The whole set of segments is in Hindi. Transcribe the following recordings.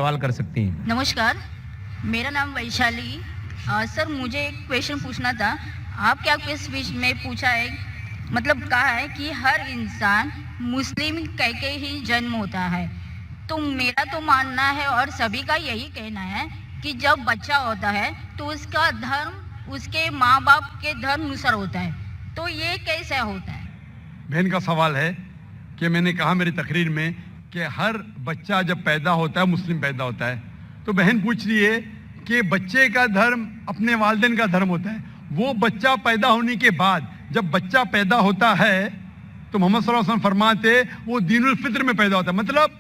सवाल कर सकती हैं। नमस्कार, मेरा नाम वैशाली। सर, मुझे एक क्वेश्चन पूछना था। आप क्या क्वेश्चन में पूछा है, मतलब कहा है कि हर इंसान मुस्लिम कह के ही जन्म होता है। तो मेरा तो मानना है और सभी का यही कहना है कि जब बच्चा होता है तो उसका धर्म उसके माँ बाप के धर्म अनुसार होता है। तो ये कैसे होता है? बहन का सवाल है कि मैंने कहा मेरी तकरीर में कि हर बच्चा जब पैदा होता है मुस्लिम पैदा होता है। तो बहन पूछ रही है कि बच्चे का धर्म अपने वालिदैन का धर्म होता है। वो बच्चा पैदा होने के बाद जब बच्चा पैदा होता है तो मोहम्मद सल्लल्लाहु अलैहि वसल्लम फरमाते वो दीनुल फित्र में पैदा होता है। मतलब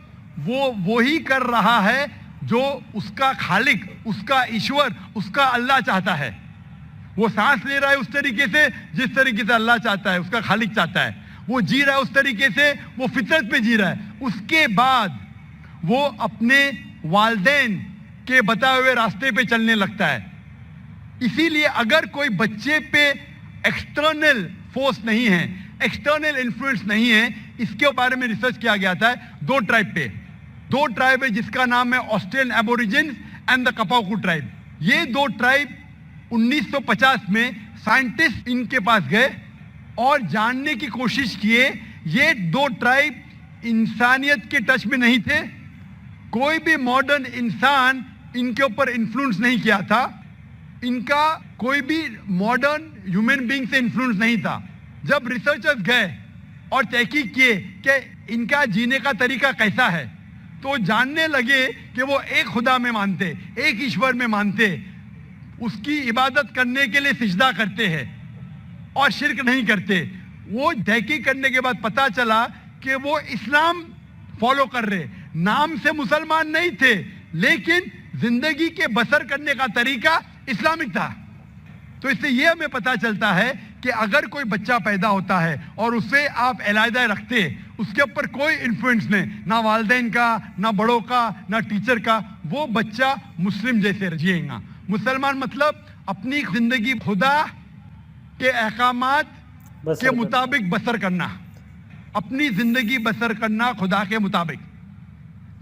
वो ही कर रहा है जो उसका खालिक, उसका ईश्वर, उसका अल्लाह चाहता है। वो सांस ले रहा है उस तरीके से जिस तरीके से अल्लाह चाहता है, उसका खालिक चाहता है। वो जी रहा है उस तरीके से, वो फितरत पे जी रहा है। उसके बाद वो अपने वालिदैन के बताए हुए रास्ते पे चलने लगता है। इसीलिए अगर कोई बच्चे पे एक्सटर्नल फोर्स नहीं है, एक्सटर्नल इन्फ्लुएंस नहीं है, इसके बारे में रिसर्च किया गया था दो ट्राइब पे। दो ट्राइब है जिसका नाम है ऑस्ट्रेलियन एबोरिजिन्स एंड द कपाकू ट्राइब। ये दो ट्राइब 1950 में साइंटिस्ट इनके पास गए और जानने की कोशिश किए। ये दो ट्राइब इंसानियत के टच में नहीं थे। कोई भी मॉडर्न इंसान इनके ऊपर इन्फ्लुएंस नहीं किया था। इनका कोई भी मॉडर्न ह्यूमन बीइंग से इन्फ्लुएंस नहीं था। जब रिसर्चर्स गए और तहकीक किए कि इनका जीने का तरीका कैसा है, तो जानने लगे कि वो एक खुदा में मानते, एक ईश्वर में मानते, उसकी इबादत करने के लिए सिजदा करते हैं और शिर्क नहीं करते। वो तहकीक करने के बाद पता चला कि वो इस्लाम फॉलो कर रहे, नाम से मुसलमान नहीं थे, लेकिन जिंदगी के बसर करने का तरीका इस्लामिक था। तो इससे ये हमें पता चलता है कि अगर कोई बच्चा पैदा होता है और उसे आप अलहदा रखते, उसके ऊपर कोई इन्फ्लुएंस नहीं, ना वालिदैन का, ना बड़ों का, ना टीचर का, वो बच्चा मुस्लिम जैसे जिएगा। मुसलमान मतलब अपनी जिंदगी खुदा के अहकामात के मुताबिक बसर करना, अपनी जिंदगी बसर करना खुदा के मुताबिक।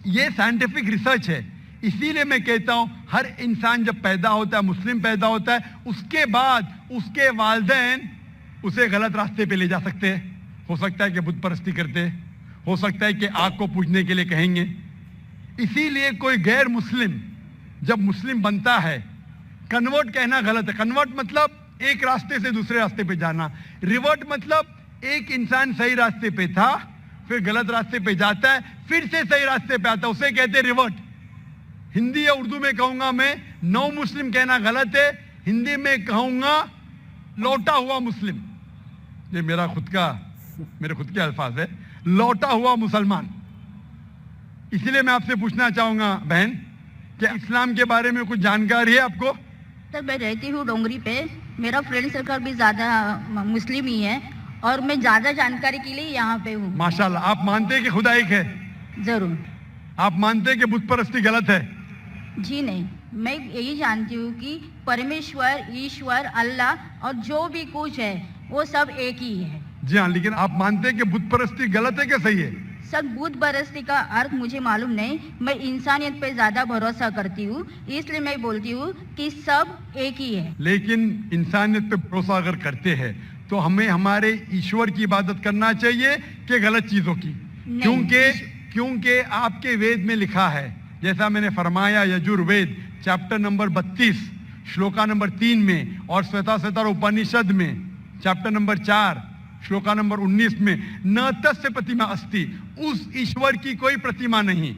ये साइंटिफिक रिसर्च है। इसीलिए मैं कहता हूं हर इंसान जब पैदा होता है, मुस्लिम पैदा होता है, उसके बाद उसके वालिदैन उसे गलत रास्ते पे ले जा सकते हैं। हो सकता है कि बुत परस्ती करते, हो सकता है कि आग को पूजने के लिए कहेंगे। इसीलिए कोई गैर मुस्लिम जब मुस्लिम बनता है, कन्वर्ट कहना गलत है। कन्वर्ट मतलब एक रास्ते से दूसरे रास्ते पे जाना। रिवर्ट मतलब एक इंसान सही रास्ते पे था, फिर गलत रास्ते पे जाता है, फिर से सही रास्ते पे आता है, उसे कहते हैं रिवर्ट। हिंदी या उर्दू में कहूंगा मैं, नौ मुस्लिम कहना गलत है। हिंदी में कहूंगा लौटा हुआ मुस्लिम। ये मेरे खुद के अल्फाज है, लौटा हुआ मुसलमान। इसलिए मैं आपसे पूछना चाहूंगा बहन, क्या इस्लाम के बारे में कुछ जानकारी है आपको? सर, मैं रहती हूँ डोंगरी पे। मेरा फ्रेंड सर्कल भी ज़्यादा मुस्लिम ही है और मैं ज़्यादा जानकारी के लिए यहाँ पे हूँ। माशाल्लाह। आप मानते हैं कि खुदा एक है? जरूर। आप मानते हैं कि बुत परस्ती गलत है? जी नहीं, मैं यही जानती हूँ कि परमेश्वर, ईश्वर, अल्लाह और जो भी कुछ है वो सब एक ही है। जी हाँ, लेकिन आप मानते हैं कि बुत परस्ती गलत है क्या सही है? सर, बुत परस्ती का अर्थ मुझे मालूम नहीं। मैं इंसानियत पे ज्यादा भरोसा करती हूँ, इसलिए मैं बोलती हूँ कि सब एक ही है। लेकिन इंसानियत पे भरोसा अगर करते हैं तो हमें हमारे ईश्वर की इबादत करना चाहिए कि गलत चीजों की? क्योंकि आपके वेद में लिखा है, जैसा मैंने फरमाया, Yajurveda chapter number 32 shloka number 3 में और श्वेता उपनिषद में चैप्टर नंबर 4 श्लोका नंबर 19 में, न तस्य प्रतिमा अस्ति, उस ईश्वर की कोई प्रतिमा नहीं,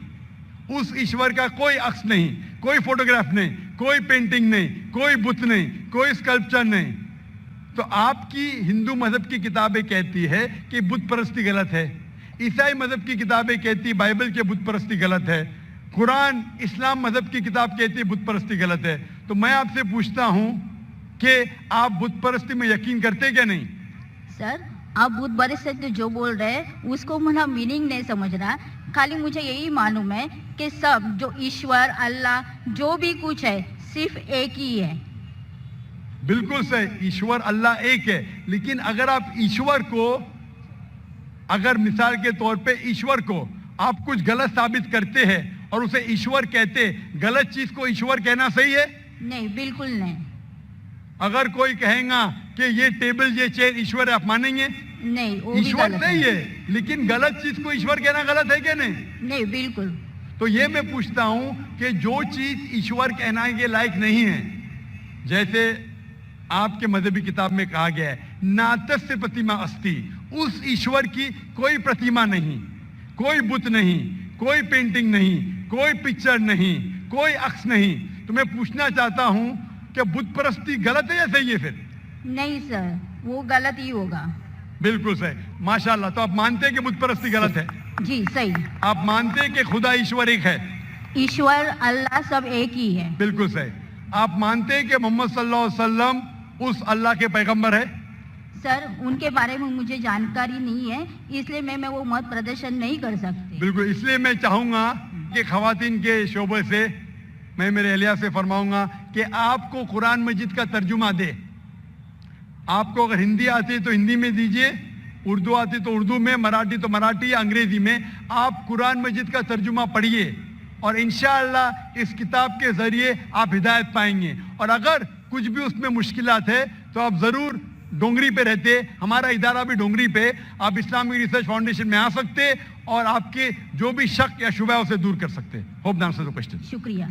उस ईश्वर का कोई अक्ष नहीं, कोई फोटोग्राफ नहीं, कोई पेंटिंग नहीं, कोई बुत नहीं, कोई स्कल्पचर नहीं। तो आपकी हिंदू मजहब की किताबें कहती है कि बुत परस्ती गलत है, ईसाई मजहब की किताबें कहती बाइबल के बुत परस्ती गलत है, कुरान इस्लाम मजहब की किताब कहती है बुत परस्ती गलत है। तो मैं आपसे पूछता हूं कि आप बुत परस्ती में यकीन करते क्या नहीं? सर, आप बुत परस्ती जो बोल रहे हैं उसको मेरा मीनिंग नहीं समझ रहा। खाली मुझे यही मालूम है कि सब जो ईश्वर, अल्लाह, जो भी कुछ है सिर्फ एक ही है। बिल्कुल सही, ईश्वर अल्लाह एक है। लेकिन अगर आप ईश्वर को, अगर मिसाल के तौर पे ईश्वर को आप कुछ गलत साबित करते हैं और उसे ईश्वर कहते, गलत चीज को ईश्वर कहना सही है? नहीं, बिल्कुल नहीं। अगर कोई कहेगा कि ये टेबल ये चेयर ईश्वर है, आप मानेंगे? नहीं, वो भी ईश्वर गलत नहीं है। है, लेकिन गलत चीज को ईश्वर कहना गलत है क्या? नहीं। नहीं, बिल्कुल। तो ये मैं पूछता हूं कि जो चीज ईश्वर कहना के लायक नहीं है, जैसे आपके मजहबी किताब में कहा गया है नातस्य प्रतिमा अस्ति, उस ईश्वर की कोई प्रतिमा नहीं, कोई बुत नहीं, कोई पेंटिंग नहीं, कोई पिक्चर नहीं, कोई अक्स नहीं। तो मैं पूछना चाहता हूं कि बुत परस्ती गलत है या सही है? फिर नहीं सर, वो गलत ही होगा। बिल्कुल सही, माशाल्लाह। तो आप मानते हैं कि बुत परस्ती गलत है? जी सही। आप मानते हैं कि खुदा ईश्वर एक है? ईश्वर अल्लाह सब एक ही है। बिल्कुल सही। आप मानते हैं कि मोहम्मद सल्लल्लाहु अलैहि वसल्लम उस अल्लाह के पैगंबर है? सर, उनके बारे में मुझे जानकारी नहीं है, इसलिए मैं वो मत प्रदर्शन नहीं कर सकती। बिल्कुल, इसलिए मैं चाहूंगा कि खवातीन के शोबे से मैं मेरे अहलिया से फरमाऊंगा कि आपको कुरान मजीद का तर्जुमा दे। आपको अगर हिंदी आती है तो हिंदी में दीजिए, उर्दू आती तो उर्दू में, मराठी तो मराठी या अंग्रेजी में। आप कुरान मजीद का तर्जुमा पढ़िए और इंशाअल्लाह इस किताब के जरिए आप हिदायत पाएंगे। और अगर कुछ भी उसमें मुश्किलात है तो आप जरूर डोंगरी पे रहते, हमारा इदारा भी डोंगरी पे, आप इस्लामिक रिसर्च फाउंडेशन में आ सकते और आपके जो भी शक या शुबह उसे दूर कर सकते। Hope the answer the question. शुक्रिया।